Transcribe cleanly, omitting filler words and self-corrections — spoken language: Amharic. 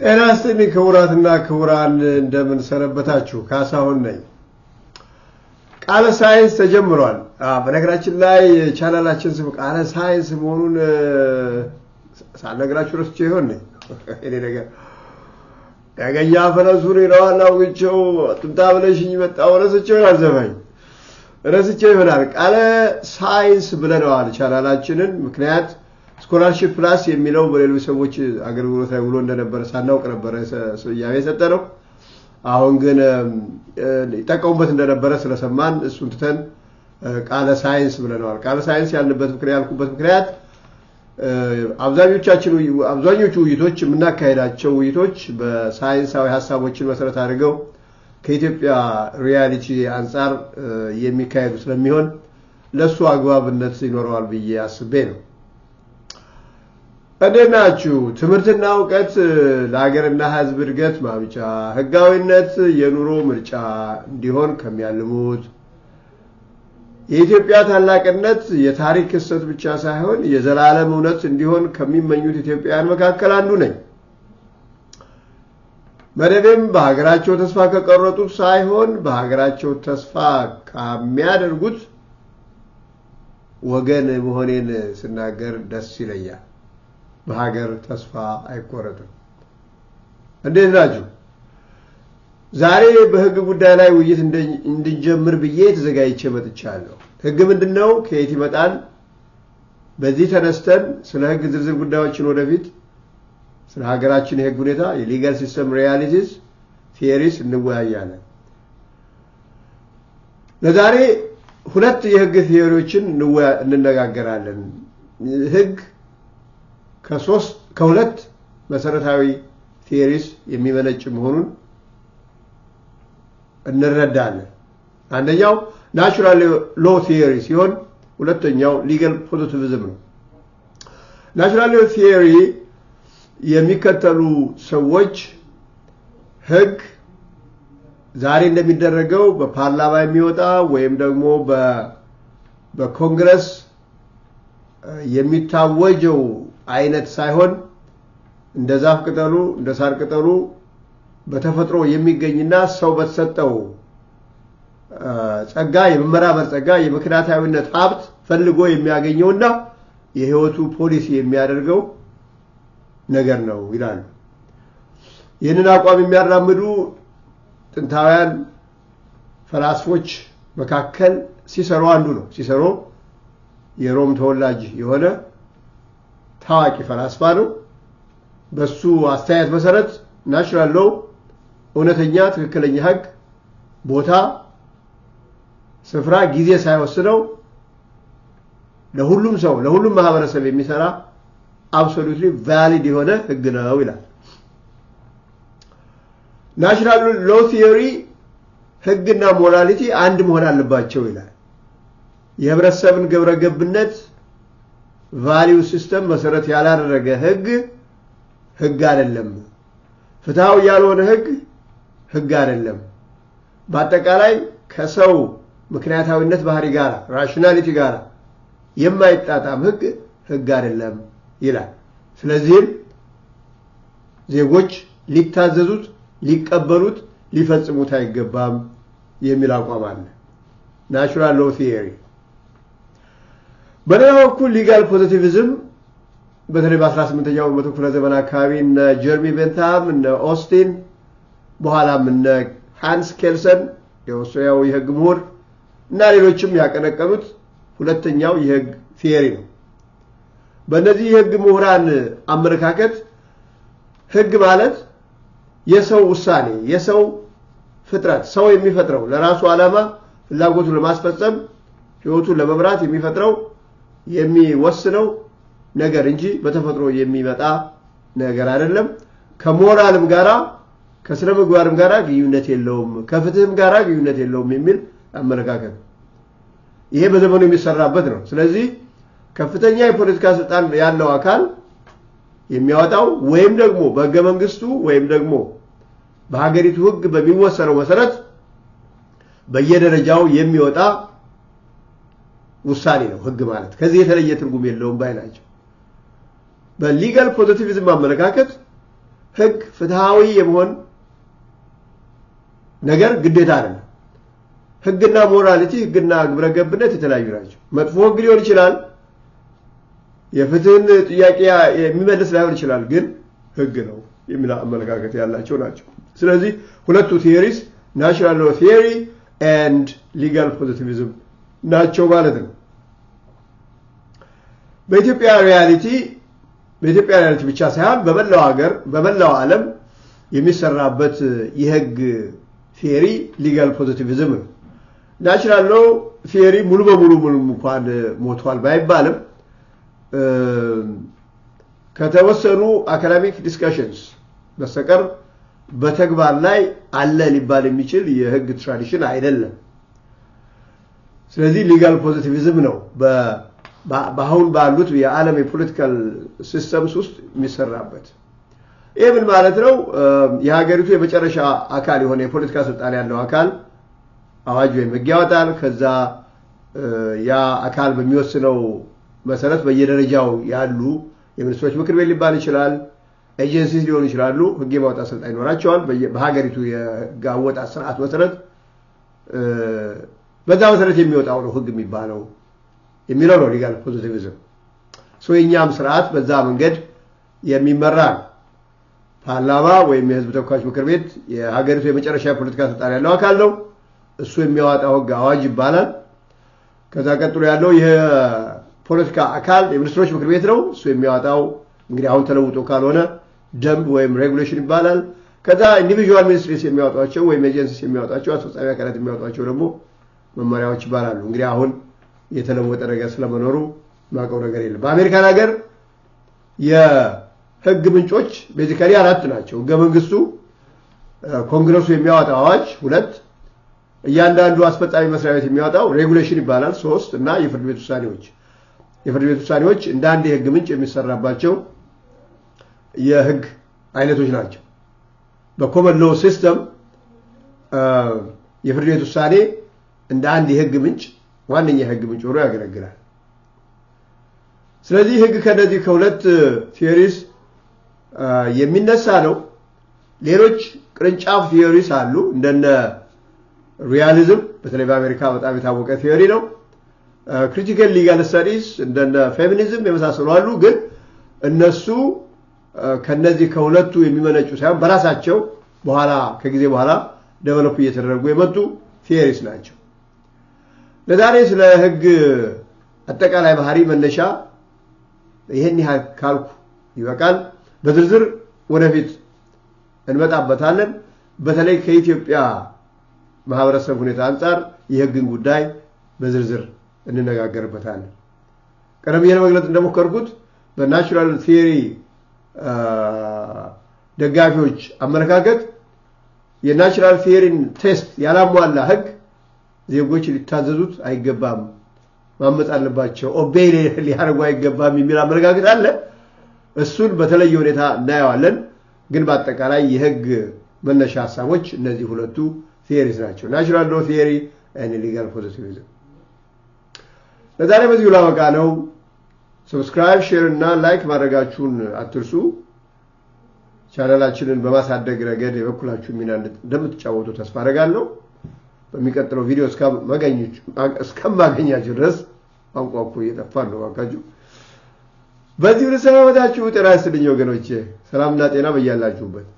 ጤና ይስጥልኝ ክቡራትና ክቡራን እንደምን ሰነበታችሁ ካሳሁን ነኝ ቃለ ሳይንስ ተጀምሯል በነገራችን ላይ ቻናላችን ስም ቃለ ሳይንስ መሆኑን ሳልነግራችሁ ረስቼ ይሆን እኔ ነገር ያገኛ ፈረሱን ይራዋላው ግቸው ጥንታ ብለሽኝ መጣው ረስቼው ይሆናል ቃለ ሳይንስ ብለናል ቻናላችንን ምክንያት ስኮላርሺፕ ፕላስ የሚለው በሌሎች ሰዎች አገልግሎት ላይ ውሎ እንደነበረ ሳናውቅ ነበር ያው የሰጠነው አሁን ግን ይጠቀሙበት እንደነበረ ስለሰማን እሱን ትተን ቃለ ሳይንስ ብለናል ቃለ ሳይንስ ያለበት ምክንያት አብዛኞቹ ውይይቶች የምናካሄዳቸው ውይይቶች በሳይንሳዊ ሐሳቦችን መሰረት አድርገው ከኢትዮጵያ ሪያሊቲ አንፃር የሚካሄዱ ስለሚሆን ለሱ አግባብነት ይኖረዋል ብዬ አስቤ ነው እንደናችሁ ትምህርትና ዕውቀት ለሀገርና ሕዝብ እድገት ማምጫ ህጋዊነት የኑሮ ምርጫ እንዲሆን ከሚያልሙት የኢትዮጵያ ታላቅነት የታሪክ ክስተት ብቻ ሳይሆን የዘላለም እውነት እንዲሆን ከሚመኙት ኢትዮጵያውያን መካከል አንዱ ነኝ መደቤም በሀገራቸው ተስፋ ከቀረጡት ሳይሆን በሀገራቸው ተስፋ ከሚያደርጉት ወገን መሆኔን ስናገር ደስ ይለኛል በሀገር ተስፋ አይቆረጥም እንዴት ናችሁ ዛሬ በህግ ጉዳይ ላይ ውይይት እንድንጀምር ብዬ ተዘጋጅቼ መጥቻለሁ ህግ ምንድነው ከየት ይመጣል በዚህ ተነስተን ስለ ህግ ዝርዝር ጉዳዮችን ወደፊት ስለ ሀገራችን የህግ ሁኔታ የሊጋል ሲስተም ሪያሊቲስ ቲዮሪስ እንወያያለን ለዛሬ ሁለት የህግ ቲዮሪዎችን እንነጋገራለን ህግ ከሁለት መሰረታዊ ቲዮሪስ የሚመነጭ መሆኑን እንረዳለን አንደኛው ናቹራል ሎ ቲዮሪ ሲሆን ሁለተኛው ሊጋል ፖዚቲቪዝም ነው ናቹራል ሎ ቲዮሪ የሚከተሉ ሰዎች ህግ ዛሬ እንደሚደረገው በፓርላማ የሚወጣ ወይም ደግሞ በኮንግረስ የሚታወጀው አይነት ሳይሆን እንደ ዛፍ ቅጠሉ እንደ ሳር ቅጠሉ በተፈጥሮ የሚገኝና ሰው በተሰጠው ጸጋ የመመራመር ጸጋ የምክንያታዊነት ሀብት ፈልጎ የሚያገኘውና የህይወቱ ፖሊሲ የሚያደርገው ነገር ነው ይላሉ ይህንን አቋም የሚያራምዱ ጥንታውያን ፈላስፎች መካከል ሲሰሮ አንዱ ነው ሲሰሮ የሮም ተወላጅ የሆነ ታዋቂ ፈላስፋ ነው በሱ አስተያየት መሰረት ናቹራል ሎው እውነተኛ ትክክለኛ ህግ ቦታ ስፍራ ጊዜ ሳይወስነው ለሁሉም ሰው ለሁሉም ማህበረሰብ የሚሰራ absolutely valid የሆነ ህግ ነው ይላል ናቹራል ሎው ቲዮሪ ህግና ሞራሊቲ አንድ መሆን አለባቸው ይላል የህብረተሰብን ግብረገብነት ቫልዩ ሲስተም መሰረት ያላደረገ ህግ አይደለም ፍትሃዊ ያልሆነ ህግ አይደለም በአጠቃላይ ከሰው ምክንያታዊነት ባህሪ ጋር ራሽናሊቲ ጋር የማይጣጣም ህግ አይደለም ይላል ስለዚህ ዜጎች ሊታዘዙት ሊቀበሉት ሊፈጽሙት አይገባም የሚል አቋም አለ ናቹራል ሎው ቲዮሪ በሌላ በኩል ሊጋል ፖዚቲቪዝም በተለይ በ18ኛው መቶ ክፍለ ዘመን አካባቢ እነ ጀርሚ ቤንታም እነ ኦስቲን በኋላም እነ ሃንስ ኬልሰን የኦስትሪያው የህግ ምሁር እና ሌሎችም ያቀነቀኑት ሁለተኛው የህግ ቲዮሪ ነው በእነዚህ የህግ ምሁራን አመለካከት ህግ ማለት የሰው ውሳኔ የሰው ፍጥረት ሰው የሚፈጥረው ለራሱ ዓላማ ፍላጎቱን ለማስፈጸም ህይወቱን ለመብራት የሚፈጥረው የሚወስነው ነገር እንጂ በተፈጥሮ የሚመጣ ነገር አይደለም ከሞራልም ጋራ ከስነ ምግባርም ጋራ ግንኙነት የለውም ከፍትህም ጋራ ግንኙነት የለውም የሚል አመለካከት ይሄ በዘመኑ የሚሰራበት ነው ስለዚህ ከፍተኛ የፖለቲካ ስልጣን ያለው አካል የሚያወጣው ወይም ደግሞ በህገ መንግስቱ ወይም ደግሞ በሀገሪቱ ህግ በሚወሰነው መሰረት በየደረጃው የሚወጣ ውሳኔ ነው ህግ ማለት ከዚህ የተለየ ትርጉም የለውም ባይናቸው በሊጋል ፖዚቲቪዝም አመለካከት ህግ ፍትሃዊ የመሆን ነገር ግዴታ አይደለም ህግና ሞራሊቲ ህግና ግብረ ገብነት የተለያዩ ናቸው መጥፎ ህግ ሊሆን ይችላል የፍትህን ጥያቄ የሚመልስ ላይሆን ይችላል ግን ህግ ነው የሚል አመለካከት ያላቸው ናቸው ስለዚህ ሁለቱ ቲዮሪስ ናቹራል ሎ ቲዮሪ and legal positivism ናቸው ማለት ነው በኢትዮጵያ ሪያሊቲ ብቻ ሳይሆን በመላው ዓለም የሚሰራበት የህግ ቲዮሪ legal positivism ነው ናቹራል ሎ ቲዮሪ ሙሉ በሙሉ እንኳን ሞቷል ባይባልም ከተወሰኑ አካዳሚክ ዲስከሽንስ በስተቀር በተግባር ላይ አለ ሊባል የሚችል የህግ ትራዲሽን አይደለም ስለዚህ legal positivism ነው በአሁን ባሉት የዓለም የፖለቲካል ሲስተምስ ውስጥ የሚሰራበት ይሄ ምን ማለት ነው የሀገሪቱ የመጨረሻ አካል የሆነ የፖለቲካ ስልጣን ያለው አካል አዋጅ ወይ ህግ ያወጣል ከዛ ያ አካል በሚወስነው መሰረት በየደረጃው ያሉ የሚኒስትሮች ምክር ቤት ሊባል ይችላል ኤጀንሲስ ሊሆኑ ይችላሉ ህግ የማውጣት ስልጣን ይኖራቸዋል በሀገሪቱ የህግ አወጣጥ ስርዓት መሰረት በዛ መሰረት የሚወጣው ነው ህግ የሚባለው የሚለው ነው legal positivism የኛም ስርዓት በዛ መንገድ የሚመራ ፓርላማ ወይም የህዝብ ተወካዮች ምክር ቤት የሀገሪቱ የመጨረሻ ፖለቲካ ስልጣን ያለው አካል ነው እሱ የሚያወጣው ህግ አዋጅ ይባላል ከዛ ቀጥሎ ያለው የፖለቲካ አካል የሚኒስትሮች ምክር ቤት ነው እሱ የሚያወጣው እንግዲህ አሁን ተለውጦ ካልሆነ ደንብ ወይም ሬጉሌሽን ይባላል ከዛ ኢንዲቪጁዋል ሚኒስትሪስ የሚያወጣቸው ወይም ኤጀንሲስ የሚያወጣቸው አስፈጻሚ አካላት የሚያወጣቸው ደግሞ መመሪያዎች ይባላሉ እንግዲህ አሁን የተለወጠ ነገር ስለመኖሩ ማቀው ነገር የለም በአሜሪካን ሀገር የህግ ምንጮች ቤዚካሊ አራት ናቸው ህገ መንግስቱ ኮንግረሱ የሚያወጣው አዋጅ 2 እያንዳንዱ አስፈጻሚ መስሪያ ቤት የሚያወጣው ሬጉሌሽን ይባላል 3 እና የፍርድ ቤት ውሳኔዎች እንደ አንድ የህግ ምንጭ የሚሰራባቸው የህግ አይነቶች ናቸው በኮመን ሎ ሲስተም የፍርድ ቤት ውሳኔ እንደ አንድ የህግ ምንጭ ዋነኛ የህግ ምንጭ ሆኖ ያገለግላል ስለዚህ ህግ ከነዚህ ከሁለት ቲዮሪስ የሚነሳ ነው ሌሎች ቅርንጫፍ ቲዮሪስ አሉ እንደነ ሪያሊዝም በተለይ በአሜሪካ በጣም የታወቀ ቲዮሪ ነው critical legal studies እንደነ ፌሚኒዝም የመሳሰሉ አሉ ግን እነሱ ከነዚህ ከሁለቱ የሚመነጩ ሳይሆን በራሳቸው ከጊዜ በኋላ ዴቨሎፕ እየተደረጉ የመጡ ቲዮሪስ ናቸው ለዛሬ ስለ ህግ አጠቃላይ ባህሪ መነሻ ይሄን ካልኩ ይበቃል በዝርዝር ወደፊት እንመጣበታለን በተለይ ከኢትዮጵያ ማህበረሰብ ሁኔታ አንፃር የህግን ጉዳይ በዝርዝር እንነጋገርበታለን ቀደም ብዬ ለመግለጽ እንደሞከርኩት በናቹራል ቲዮሪ ደጋፊዎች አመለካከት የናቹራል ቲዮሪን ቴስት ያላሟላ ህግ ዜጎች ሊታዘዙት አይገባም ማመጽ አለባቸው ኦቤይ ሊያደርጉ አይገባም የሚል አመለካከት አለ እሱን በተለየ ሁኔታ እናያለን ግን በአጠቃላይ የህግ መነሻ ሐሳቦች እነዚህ ሁለቱ ቲዮሪስ ናቸው ናቹራል ሎ ቲዮሪ and legal positivism ለዛሬ በዚሁ ላበቃ ነው ሰብስክራይብ ሼር እና ላይክ ማድረጋችሁን አትርሱ ቻናላችንን በማሳደግ ረገድ የበኩላችሁን ሚና እንደምትጫወቱ ተስፋ አደርጋለሁ በሚቀጥለው ቪዲዮ እስከማገኛችሁ ድረስ አንቋቁ እየጠፋለሁ አካጁ በዚህ ልሰናበታችሁ ጤና ይስጥልኝ ወገኖቼ ሰላምና ጤና በያላችሁበት